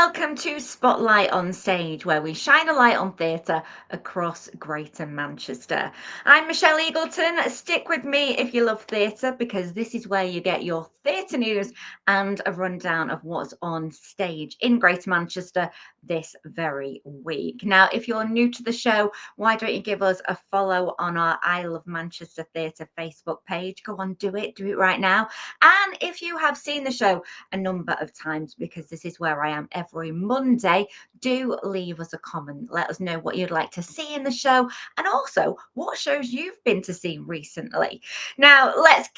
welcome to Spotlight on Stage, where we shine a light on theatre across Greater Manchester. I'm Michelle Eagleton. Stick with me if you love theatre, because this is where you get your theatre news and a rundown of what's on stage in Greater Manchester this very week. Now, if you're new to the show, why don't you give us a follow on our I Love Manchester Theatre Facebook page? Go on, do it right now. And if you have seen the show a number of times, because this is where I am every Monday, do leave us a comment. Let us know what you'd like to see in the show and also what shows you've been to see recently. Now, let's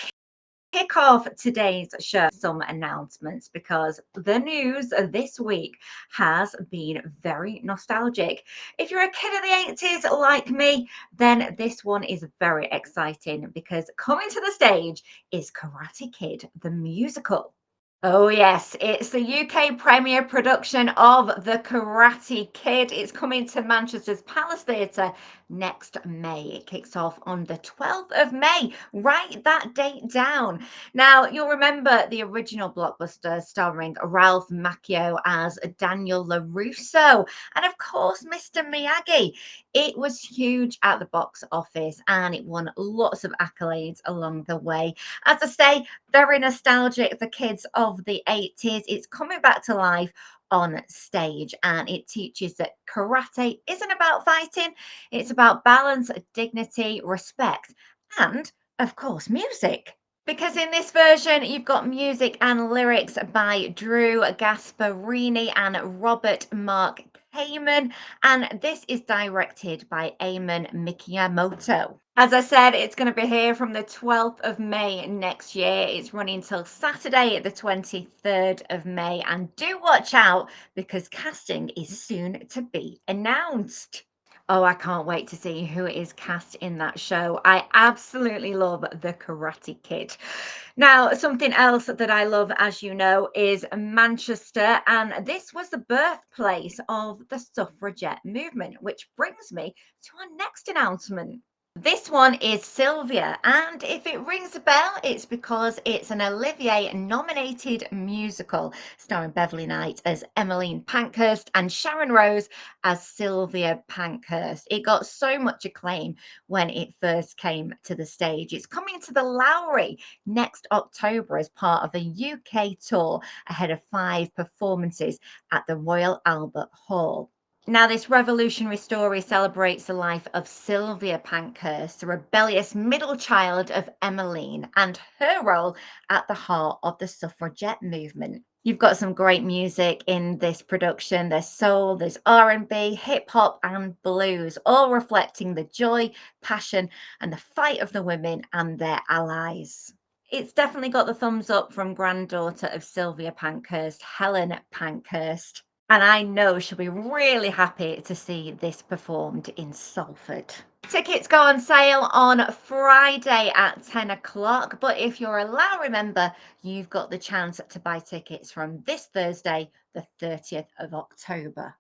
kick off today's show with some announcements, because the news this week has been very nostalgic. If you're a kid of the 80s like me, then this one is very exciting, because coming to the stage is Karate Kid the musical. Oh, yes, it's the UK premiere production of The Karate Kid. It's coming to Manchester's Palace Theatre next May. It kicks off on the 12th of May. Write that date down. Now, you'll remember the original blockbuster starring Ralph Macchio as Daniel LaRusso and, of course, Mr. Miyagi. It was huge at the box office and it won lots of accolades along the way. As I say, very nostalgic for kids of the 80s. It's coming back to life on stage, and it teaches that karate isn't about fighting, it's about balance, dignity, respect, and of course, music. Because in this version, you've got music and lyrics by Drew Gasparini and Robert Mark Kamen, and this is directed by Eamon Miyamoto. As I said, it's going to be here from the 12th of May next year. It's running till Saturday, the 23rd of May. And do watch out, because casting is soon to be announced. Oh, I can't wait to see who is cast in that show. I absolutely love The Karate Kid. Now, something else that I love, as you know, is Manchester. And this was the birthplace of the suffragette movement, which brings me to our next announcement. This one is Sylvia, and if it rings a bell, it's because it's an Olivier nominated musical starring Beverly Knight as Emmeline Pankhurst and Sharon Rose as Sylvia Pankhurst. It got so much acclaim when it first came to the stage. It's coming to the Lowry next October as part of a UK tour ahead of 5 performances at the Royal Albert Hall. Now, this revolutionary story celebrates the life of Sylvia Pankhurst, the rebellious middle child of Emmeline, and her role at the heart of the suffragette movement. You've got some great music in this production. There's soul, there's R&B, hip hop, and blues, all reflecting the joy, passion, and the fight of the women and their allies. It's definitely got the thumbs up from granddaughter of Sylvia Pankhurst, Helen Pankhurst. And I know she'll be really happy to see this performed in Salford. Tickets go on sale on Friday at 10 o'clock. But if you're a Lowry member, you've got the chance to buy tickets from this Thursday, the 30th of October.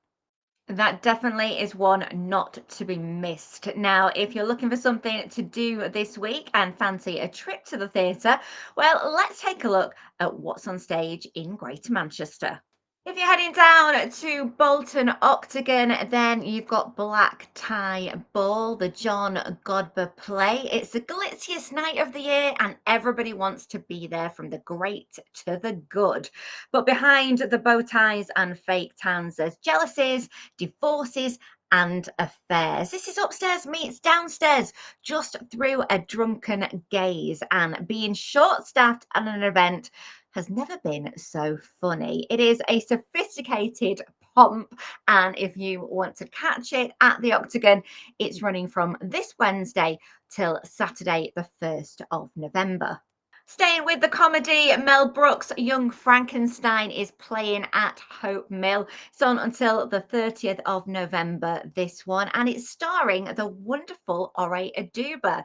That definitely is one not to be missed. Now, if you're looking for something to do this week and fancy a trip to the theatre, well, let's take a look at what's on stage in Greater Manchester. If you're heading down to Bolton Octagon, then you've got Black Tie Ball, the John Godber play. It's the glitziest night of the year and everybody wants to be there, from the great to the good. But behind the bow ties and fake tans, there's jealousies, divorces, and affairs. This is upstairs meets downstairs, just through a drunken gaze, and being short-staffed at an event has never been so funny. It is a sophisticated pomp, and if you want to catch it at the Octagon, it's running from this Wednesday till Saturday, the 1st of November. Staying with the comedy, Mel Brooks' Young Frankenstein is playing at Hope Mill. It's on until the 30th of November, this one, and it's starring the wonderful Ore Aduba.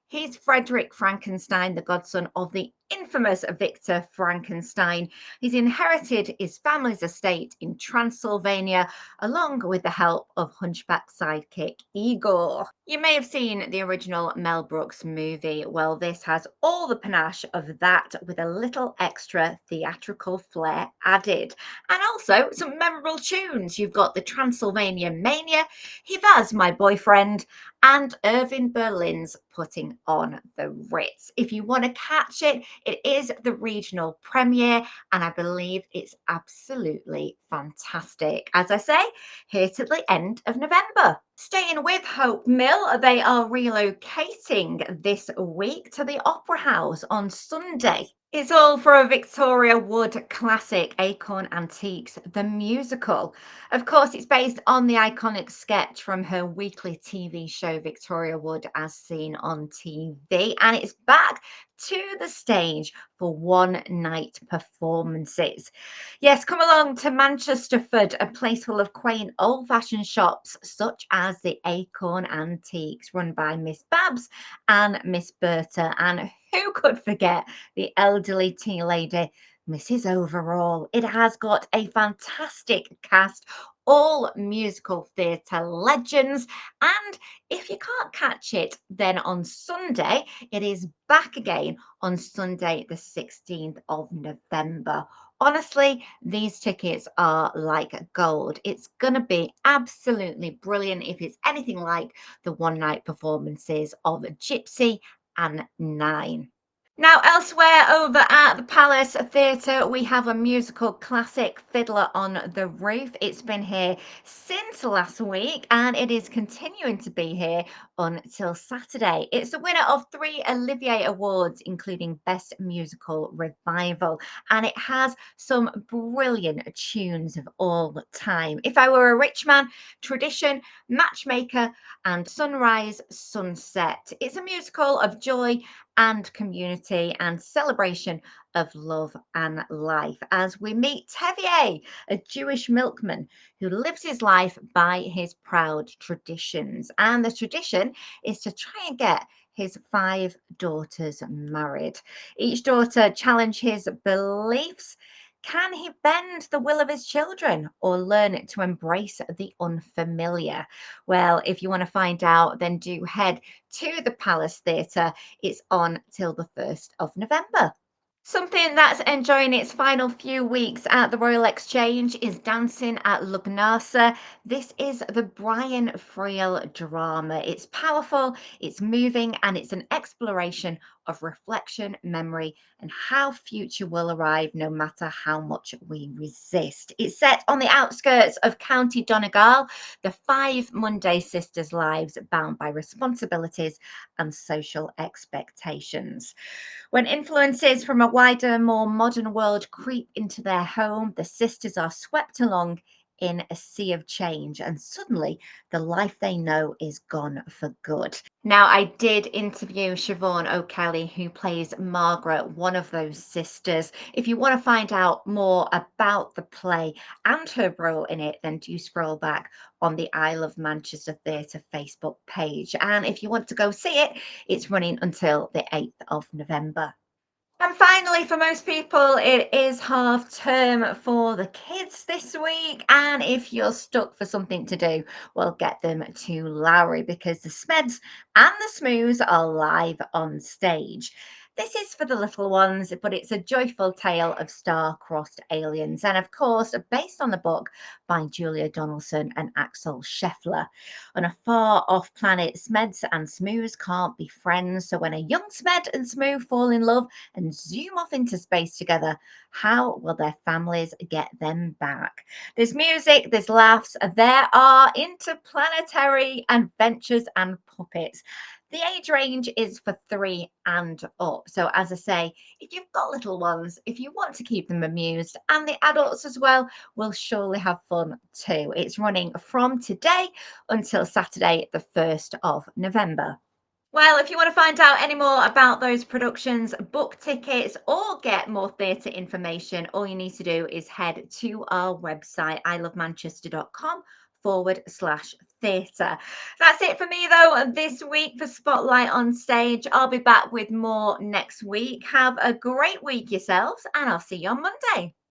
He's Frederick Frankenstein, the godson of the infamous Victor Frankenstein. He's inherited his family's estate in Transylvania, along with the help of Hunchback sidekick Igor. You may have seen the original Mel Brooks movie. Well, this has all the panache of that with a little extra theatrical flair added. And also some memorable tunes. You've got the Transylvania Mania, Hivaz, My Boyfriend, and Irving Berlin's Putting on the Ritz. If you want to catch it, it is the regional premiere, and I believe it's absolutely fantastic. As I say, here to the end of November. Staying with Hope Mill, they are relocating this week to the Opera House on Sunday. It's all for a Victoria Wood classic, Acorn Antiques, the musical. Of course, it's based on the iconic sketch from her weekly TV show, Victoria Wood, as seen on TV. And it's back to the stage for one night performances. Yes, come along to Manchesterford, a place full of quaint old fashioned shops such as the Acorn Antiques, run by Miss Babs and Miss Berta. And who could forget the elderly tea lady, Mrs. Overall? It has got a fantastic cast, all musical theatre legends. And if you can't catch it, then on Sunday, it is back again on Sunday, the 16th of November. Honestly, these tickets are like gold. It's going to be absolutely brilliant if it's anything like the one night performances of Gypsy and Nine. Now, elsewhere over at the Palace Theatre, we have a musical classic, Fiddler on the Roof. It's been here since last week and it is continuing to be here until Saturday. It's the winner of 3 Olivier Awards, including Best Musical Revival, and it has some brilliant tunes of all time. If I Were a Rich Man, Tradition, Matchmaker, and Sunrise, Sunset. It's a musical of joy and community and celebration of love and life as we meet Tevier, a Jewish milkman who lives his life by his proud traditions. And the tradition is to try and get his 5 daughters married. Each daughter challenge his beliefs. Can he bend the will of his children or learn to embrace the unfamiliar? Well, if you want to find out, then do head to the Palace Theatre. It's on till the 1st of November. Something that's enjoying its final few weeks at the Royal Exchange is Dancing at Lugnasa. This is the Brian Friel drama. It's powerful, it's moving, and it's an exploration of reflection, memory, and how future will arrive no matter how much we resist. It's set on the outskirts of County Donegal, the 5 Monday sisters' lives bound by responsibilities and social expectations. When influences from a wider, more modern world creep into their home, the sisters are swept along in a sea of change, and suddenly the life they know is gone for good. Now, I did interview Siobhan O'Kelly, who plays Margaret, one of those sisters. If you want to find out more about the play and her role in it, then do scroll back on the Isle of Manchester Theatre Facebook page. And if you want to go see it, it's running until the 8th of November. And finally, for most people, it is half term for the kids this week. And if you're stuck for something to do, well, get them to Lowry because the Smeds and the Smooths are live on stage. This is for the little ones, but it's a joyful tale of star-crossed aliens. And of course, based on the book by Julia Donaldson and Axel Scheffler. On a far-off planet, Smeds and Smooths can't be friends. So when a young Smed and Smooth fall in love, and zoom off into space together, how will their families get them back? There's music, there's laughs, there are interplanetary adventures and puppets. The age range is for 3 and up. So, as I say, if you've got little ones, if you want to keep them amused, and the adults as well will surely have fun too. It's running from today until Saturday, the 1st of November. Well, if you want to find out any more about those productions, book tickets, or get more theatre information, all you need to do is head to our website, ilovemanchester.com/theatre. That's it for me, though, this week for Spotlight on Stage. I'll be back with more next week. Have a great week yourselves, and I'll see you on Monday.